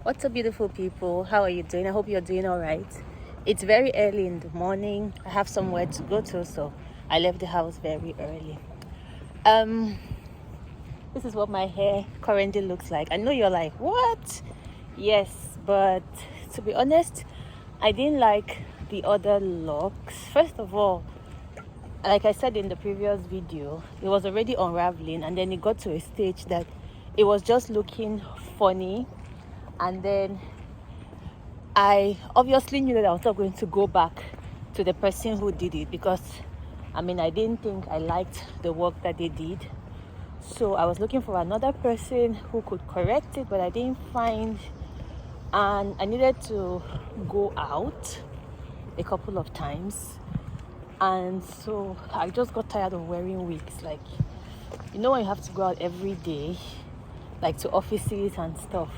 What's up, beautiful people? How are you doing? I hope you're doing all right. It's very early in the morning. I have somewhere to go to, so I left the house very early. This is what my hair currently looks like. I know you're like, what? Yes, but to be honest, I didn't like the other locks. First of all, like I said in the previous video, it was already unraveling, and then it got to a stage that it was just looking funny. And then I obviously knew that I was not going to go back to the person who did it, because I didn't think I liked the work that they did. So I was looking for another person who could correct it, but I didn't find, and I needed to go out a couple of times. And so I just got tired of wearing wigs. Like, when you have to go out every day, like to offices and stuff,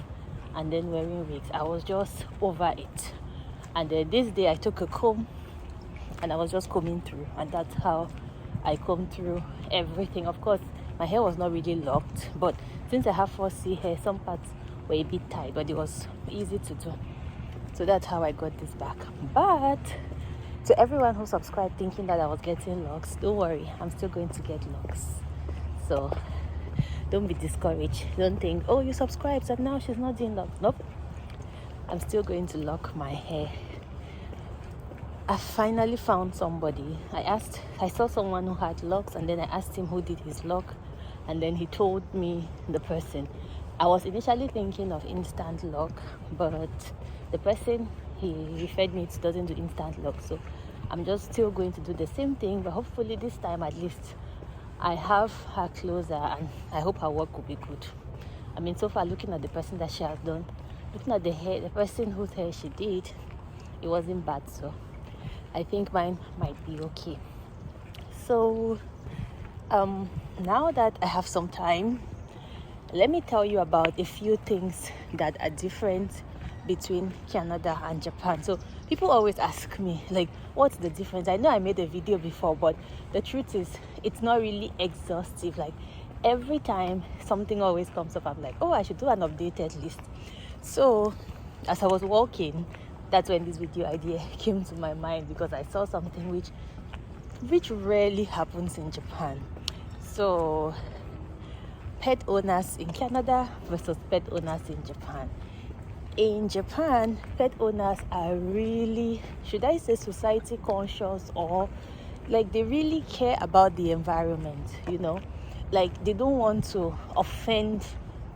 and then wearing wigs, I was just over it. And then this day I took a comb and I was just combing through, and that's how I combed through everything. Of course, my hair was not really locked, but since I have 4C hair, some parts were a bit tight, but it was easy to do. So that's how I got this back. But to everyone who subscribed thinking that I was getting locks, don't worry, I'm still going to get locks. So don't be discouraged. Don't think, oh, you subscribed and now she's not doing locks. Nope, I'm still going to lock my hair. I finally found somebody. I saw someone who had locks, and then I asked him who did his lock, and then he told me the person. I was initially thinking of instant lock, but the person he referred me to doesn't do instant lock, so I'm just still going to do the same thing, but hopefully this time at least I have her closer, and I hope her work will be good. So far, looking at the person that she has done, looking at the person whose hair she did, it wasn't bad, so I think mine might be okay. So now that I have some time, let me tell you about a few things that are different between Canada and Japan. So people always ask me, like, what's the difference? I know I made a video before, but the truth is it's not really exhaustive. Like, every time something always comes up, I'm like, oh, I should do an updated list. So as I was walking, that's when this video idea came to my mind, because I saw something which rarely happens in Japan. So pet owners in Canada versus pet owners in Japan. In Japan, pet owners are really, should I say, society conscious, or like they really care about the environment, like they don't want to offend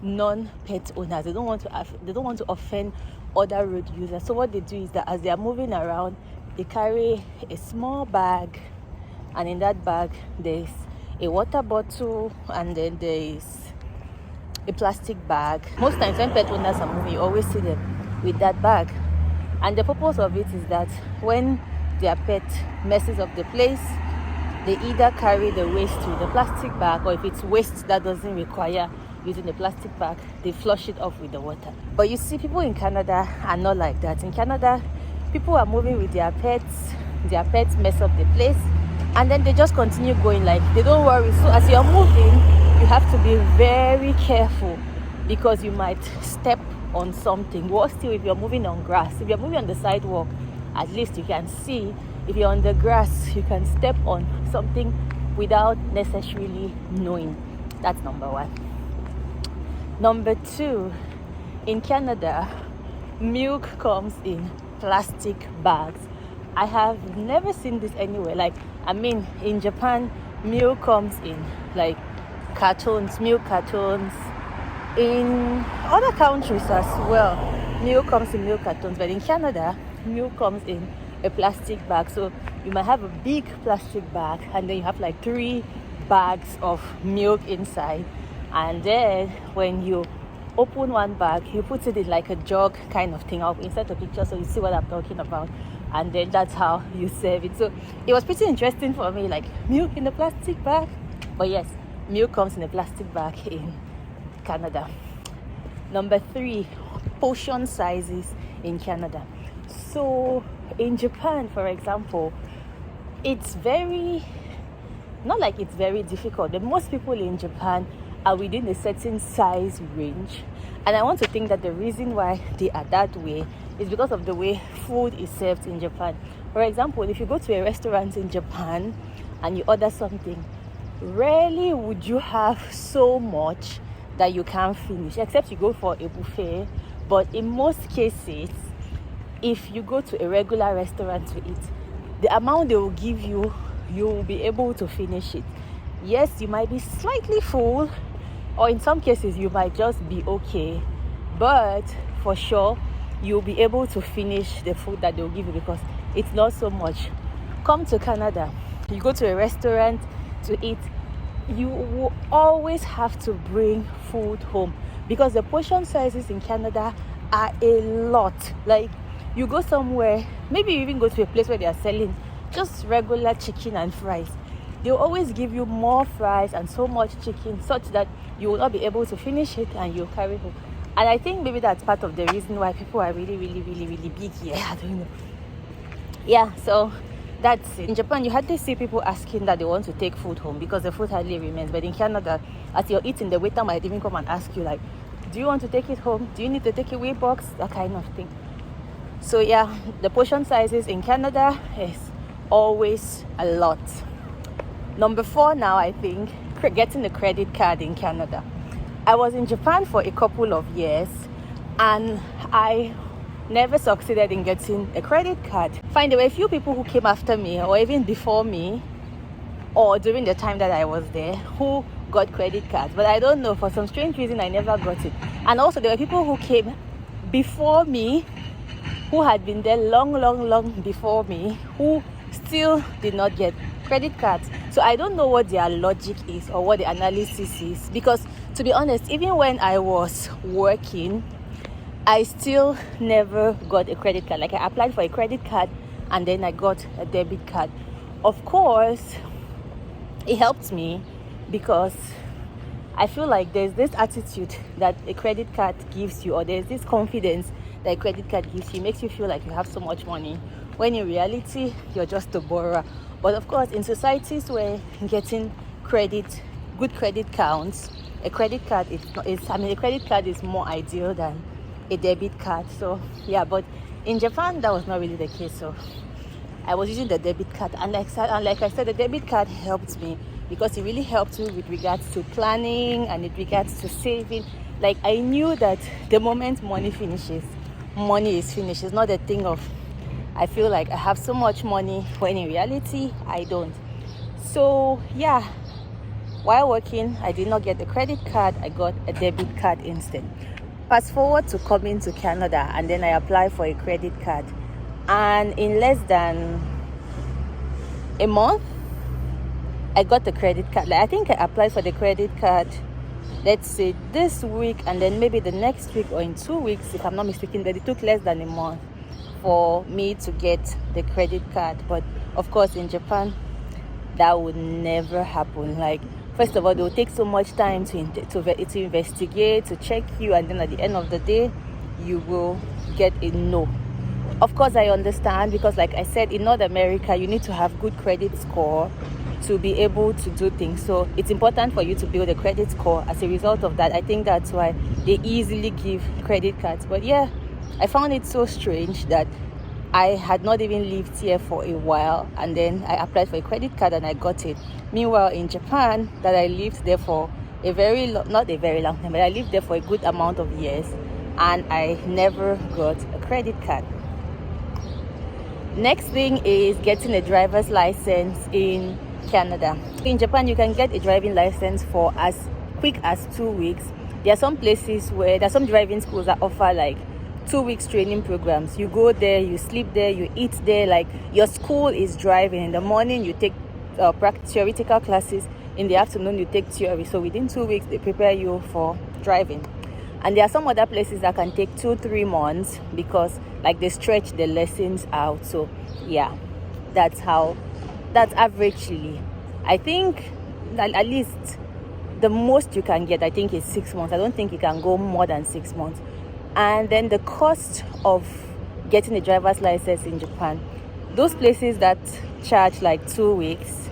non-pet owners. They don't want to offend other road users. So what they do is that as they are moving around, they carry a small bag, and in that bag there's a water bottle, and then there's a plastic bag. Most times when pet owners are moving, you always see them with that bag, and the purpose of it is that when their pet messes up the place, they either carry the waste with the plastic bag, or if it's waste that doesn't require using the plastic bag, they flush it off with the water. But you see, people in Canada are not like that. In Canada, people are moving with their pets mess up the place, and then they just continue going, like they don't worry. So as you're moving, you have to be very careful, because you might step on something. Worse still, if you're moving on grass, if you're moving on the sidewalk, at least you can see. If you're on the grass, you can step on something without necessarily knowing. That's number one. Number two, in Canada, milk comes in plastic bags. I have never seen this anywhere. In Japan, milk comes in like milk cartons. In other countries as well, milk comes in milk cartons, but in Canada, milk comes in a plastic bag. So you might have a big plastic bag, and then you have like 3 bags of milk inside, and then when you open one bag, you put it in like a jug kind of thing. I'll insert a picture so you see what I'm talking about, and then that's how you serve it. So it was pretty interesting for me, like milk in a plastic bag. But yes, milk comes in a plastic bag in Canada. Number 3, portion sizes in Canada. So in Japan, for example, it's very, not like it's very difficult, but most people in Japan are within a certain size range. And I want to think that the reason why they are that way is because of the way food is served in Japan. For example, if you go to a restaurant in Japan and you order something, rarely would you have so much that you can't finish, except you go for a buffet. But in most cases, if you go to a regular restaurant to eat, the amount they will give you, you will be able to finish it. Yes, you might be slightly full, or in some cases you might just be okay, but for sure you'll be able to finish the food that they'll give you because it's not so much. Come to Canada, you go to a restaurant to eat, you will always have to bring food home because the portion sizes in Canada are a lot. Like, you go somewhere, maybe you even go to a place where they are selling just regular chicken and fries, they'll always give you more fries and so much chicken such that you will not be able to finish it and you'll carry home. And I think maybe that's part of the reason why people are really big here. I don't know. Yeah, so that's it. In Japan, you hardly see people asking that they want to take food home because the food hardly remains. But in Canada, as you're eating, the waiter might even come and ask you, like, do you want to take it home? Do you need to take away box? That kind of thing. So yeah, the portion sizes in Canada is always a lot. Number 4 now, I think, getting a credit card in Canada. I was in Japan for a couple of years and I never succeeded in getting a credit card. Fine, there were a few people who came after me or even before me or during the time that I was there who got credit cards, but I don't know, for some strange reason I never got it. And also there were people who came before me who had been there long before me who still did not get credit cards. So I don't know what their logic is or what the analysis is, because to be honest, even when I was working, I still never got a credit card. Like, I applied for a credit card and then I got a debit card. Of course, it helped me because I feel like there's this attitude that a credit card gives you, or there's this confidence that a credit card gives you, makes you feel like you have so much money, when in reality you're just a borrower. But of course, in societies where getting good credit counts, a credit card a credit card is more ideal than a debit card. So yeah, but in Japan that was not really the case. So I was using the debit card, and like I said, the debit card helped me because it really helped me with regards to planning and with regards to saving. Like, I knew that the moment money is finished. It's not a thing of I feel like I have so much money when in reality I don't. So yeah, while working, I did not get the credit card, I got a debit card instead. Fast forward to coming to Canada, and then I applied for a credit card, and in less than a month I got the credit card. Like, I think I applied for the credit card, let's say this week, and then maybe the next week or in 2 weeks if I'm not mistaken, but it took less than a month for me to get the credit card. But of course, in Japan that would never happen. Like, first of all, they will take so much time to investigate, to check you, and then at the end of the day you will get a no. Of course, I understand, because like I said, in North America you need to have good credit score to be able to do things. So it's important for you to build a credit score. As a result of that, I think that's why they easily give credit cards. But yeah, I found it so strange that I had not even lived here for a while, and then I applied for a credit card and I got it. Meanwhile, in Japan, that I lived there for not a very long time, but I lived there for a good amount of years, and I never got a credit card. Next thing is getting a driver's license in Canada. In Japan, you can get a driving license for as quick as 2 weeks. There are some places where there are some driving schools that offer like 2 weeks training programs. You go there, you sleep there, you eat there. Like, your school is driving. In the morning you take theoretical classes, in the afternoon you take theory. So within 2 weeks they prepare you for driving. And there are some other places that can take 2-3 months because like they stretch the lessons out. So yeah, that's averagely. I think that at least the most you can get, I think, is 6 months. I don't think you can go more than 6 months. And then the cost of getting a driver's license in Japan, those places that charge like 2 weeks,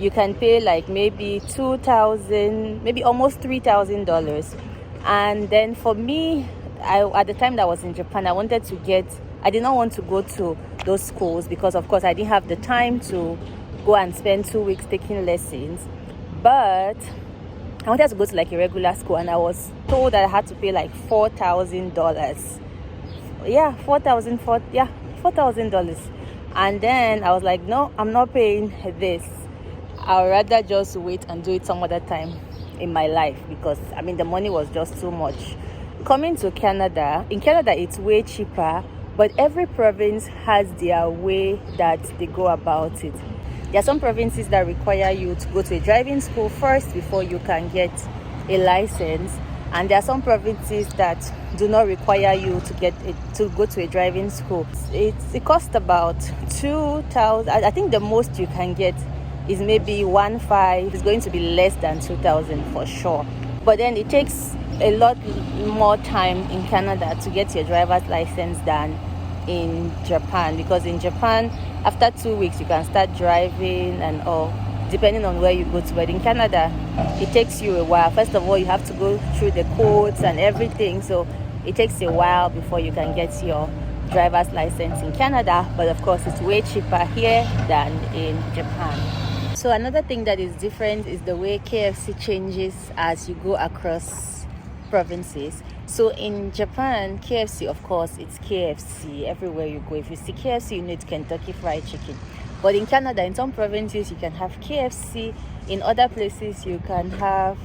you can pay like maybe $2,000, maybe almost $3,000. And then for me, at the time that I was in Japan, I did not want to go to those schools because of course I didn't have the time to go and spend 2 weeks taking lessons. But I wanted to go to like a regular school, and I was told that I had to pay like $4,000. Yeah, $4,000. And then I was like, no, I'm not paying this. I'd rather just wait and do it some other time in my life, because I mean the money was just too much. Coming to Canada, in Canada it's way cheaper, but every province has their way that they go about it. There are some provinces that require you to go to a driving school first before you can get a license, and there are some provinces that do not require you to go to a driving school. It costs about $2,000. I think the most you can get is maybe $1,500. It's going to be less than $2,000 for sure. But then it takes a lot more time in Canada to get your driver's license than in Japan, because in Japan after 2 weeks you can start driving and all, depending on where you go to. But in Canada it takes you a while. First of all, you have to go through the codes and everything, so it takes a while before you can get your driver's license in Canada. But of course it's way cheaper here than in Japan. So another thing that is different is the way KFC changes as you go across provinces. So in Japan, KFC, of course, it's KFC everywhere you go. If you see KFC, you know it's Kentucky Fried Chicken. But in Canada, in some provinces, you can have KFC. In other places, you can have...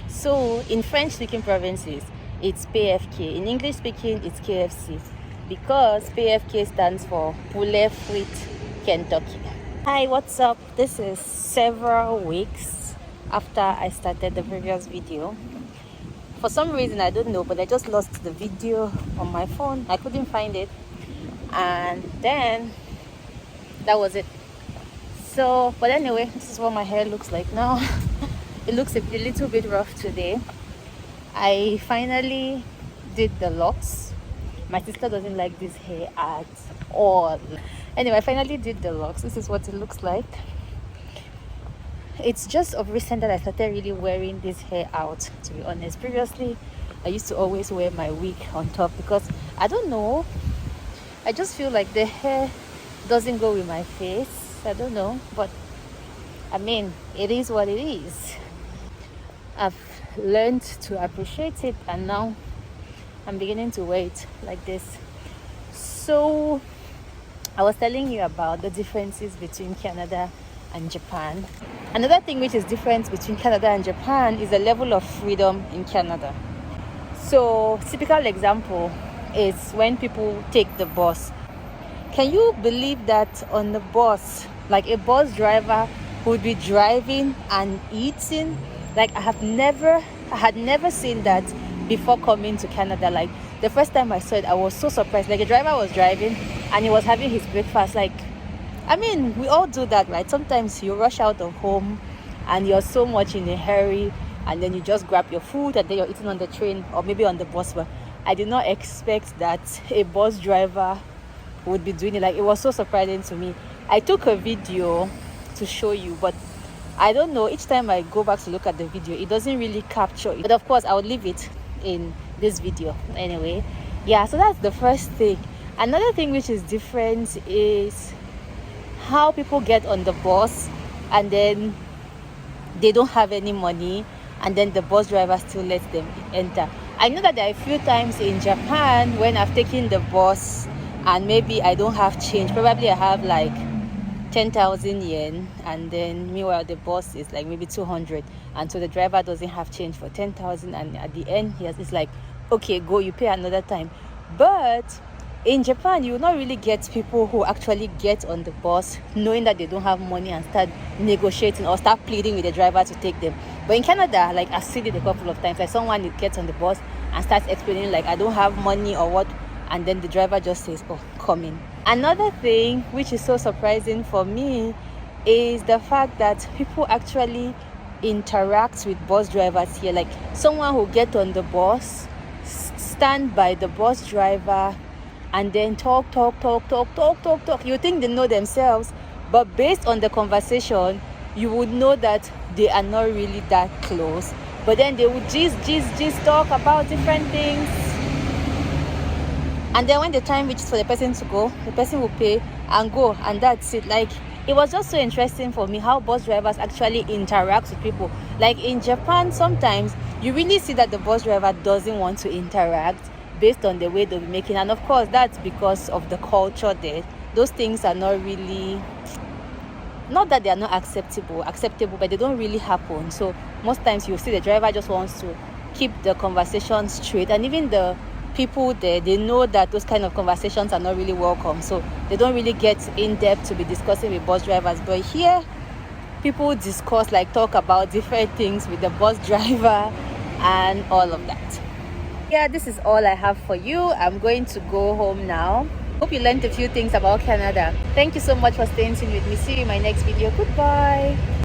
So in French-speaking provinces, it's PFK. In English-speaking, it's KFC, because PFK stands for Poulet Frites Kentucky. Hi, what's up? This is several weeks after I started the previous video. For some reason, I don't know, but I just lost the video on my phone. I couldn't find it, and then that was it. So, but anyway, this is what my hair looks like now. It looks a little bit rough today. I finally did the locks. My sister doesn't like this hair at all. Anyway, I finally did the locks. This is what it looks like. It's just of recent that I started really wearing this hair out, to be honest. Previously, I used to always wear my wig on top because, I don't know, I just feel like the hair doesn't go with my face. I don't know, but I mean, it is what it is. I've learned to appreciate it, and now I'm beginning to wear it like this. So I was telling you about the differences between Canada and Japan. Another thing which is different between Canada and Japan is the level of freedom in Canada. So typical example is when people take the bus. Can you believe that on the bus, like a bus driver would be driving and eating? Like I had never seen that before coming to Canada. Like the first time I saw it, I was so surprised. Like a driver was driving and he was having his breakfast. Like, I mean, we all do that, right? Sometimes you rush out of home and you're so much in a hurry, and then you just grab your food and then you're eating on the train or maybe on the bus. But I did not expect that a bus driver would be doing it. Like, it was so surprising to me. I took a video to show you, but I don't know, each time I go back to look at the video, it doesn't really capture it. But of course, I will leave it in this video anyway. Yeah, so that's the first thing. Another thing which is different is how people get on the bus and then they don't have any money, and then the bus driver still lets them enter. I know that there are a few times in Japan when I've taken the bus and maybe I don't have change. Probably I have like 10,000 yen, and then meanwhile the bus is like maybe 200, and so the driver doesn't have change for 10,000, and at the end it's like, okay, go, you pay another time. But in Japan, you will not really get people who actually get on the bus knowing that they don't have money and start negotiating or start pleading with the driver to take them. But in Canada, like I've seen it a couple of times, like someone gets on the bus and starts explaining like, I don't have money or what, and then the driver just says, oh, come in. Another thing which is so surprising for me is the fact that people actually interact with bus drivers here. Like someone who get on the bus, stand by the bus driver, and then talk. You think they know themselves, but based on the conversation, you would know that they are not really that close. But then they would just talk about different things. And then when the time reaches for the person to go, the person will pay and go, and that's it. Like, it was just so interesting for me how bus drivers actually interact with people. Like in Japan, sometimes you really see that the bus driver doesn't want to interact based on the way they'll be making. And of course, that's because of the culture there. Those things are not really, not that they are not acceptable, but they don't really happen. So most times you see the driver just wants to keep the conversation straight, and even the people there, they know that those kind of conversations are not really welcome, so they don't really get in depth to be discussing with bus drivers. But here, people discuss, like talk about different things with the bus driver and all of that. Yeah, this is all I have for you. I'm going to go home now. Hope you learned a few things about Canada. Thank you so much for staying tuned with me. See you in my next video. Goodbye.